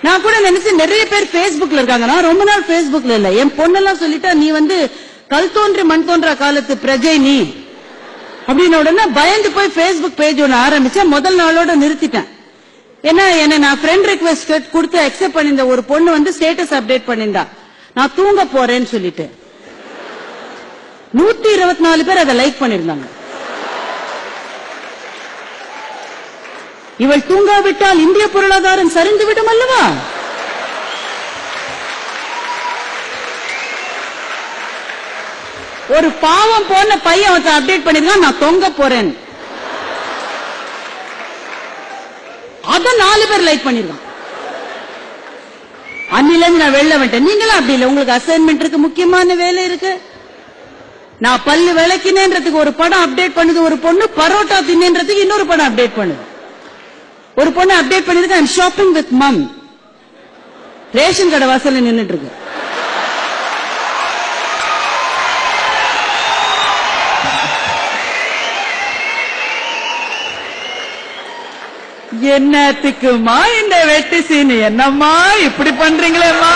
நான் கூட நினைச்சு நிறைய பேர் Facebookல இருக்காங்க. நான் ரொம்ப நாள் Facebookல இல்ல. என் பொண்ணெல்லாம் சொல்லிட்டா நீ கல் தோன்றி மண் தோன்ற காலத்து பிரஜை நீ அப்படின்னு உடனே பயந்து போய் Facebook பேஜ் ஒன்று ஆரம்பிச்சேன். முதல் நாளோட நிறுத்திட்டேன். ஏன்னா என்ன நான் ஃப்ரெண்ட் ரிக்வெஸ்ட் கொடுத்து அக்செப்ட் பண்ணிருந்த ஒரு பொண்ணு ஸ்டேட்டஸ் அப்டேட் பண்ணிருந்தா நான் தூங்க போறேன்னு சொல்லிட்டு 124 பேர் அதை லைக் பண்ணிருந்தாங்க. இவள் தூங்காவிட்டால் இந்திய பொருளாதாரம் சரிந்து விடும் அல்லவா? ஒரு பாவம் போன பையன் அப்டேட் பண்ணிருக்கான் நான் தொங்க போறேன். அத 4 பேர் லைக் பண்ணிருக்கான். அன்னில இருந்து நான் வெளில வந்துட்டேன். நீங்களும் அப்படி இல்லை. உங்களுக்கு அசைன்மெண்ட் இருக்கு, முக்கியமான வேலை இருக்கு. நான் பல்லு விளக்கினேன்றதுக்கு ஒரு படம் அப்டேட் பண்ணுது ஒரு பொண்ணு, பரோட்டா தின்னேன்றதுக்கு இன்னொரு படம் அப்டேட் பண்ணுது. ஒரு பொண்ணு அப்டேட் பண்ணிருக்கு I'm shopping with mum, ration கடை வாசல்ல நின்னுட்டு இருக்கு. என்னத்துக்குமா இந்த வெட்டு சீன்? என்னம்மா இப்படி பண்றீங்களேம்மா?